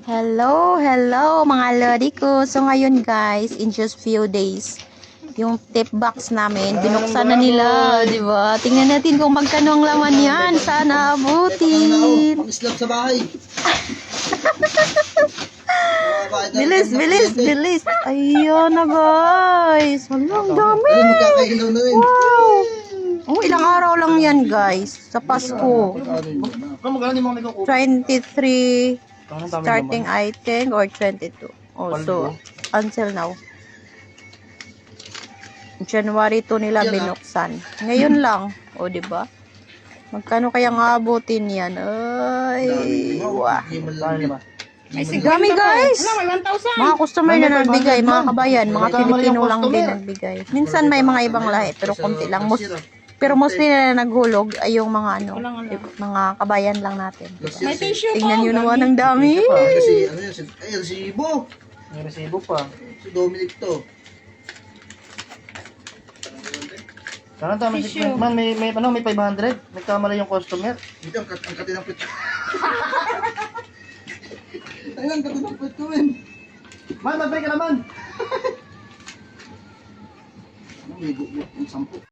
Hello mga lodi ko. So ngayon guys, in just few days, yung tip box namin, binuksan na nila, di ba? Tingnan natin kung magkano ang laman yan. Sana abutin. Pang-islap sa bahay. Bilis. Ayan na guys. Walang dami. Ayun, magkakailaw na rin. Wow. Oh, ilang araw lang yan guys. Sa Pasko. 23 starting I think or 22. Also, until now. January 2 nila binuksan. Ngayon lang. O, di ba? Magkano kaya nga abutin yan? Ay, wah. Dami guys. Mga customer na nagbigay, mga kabayan, mga Pilipino lang din nagbigay. Minsan may mga ibang lahi, pero konti lang. Pero mostly na naghulog ay yung mga mga kabayan lang natin. May tissue pa. Tingnan nyo naman ang dami. Kasi ano yan, ay resibo. May resibo pa. Si Dominic to. Sana tama si man, may 500. Nagkamali yung customer. Dito ang katinang pit. Ayun, ang katinang pit ko rin. Man, magbay ka naman. Ano, may 10.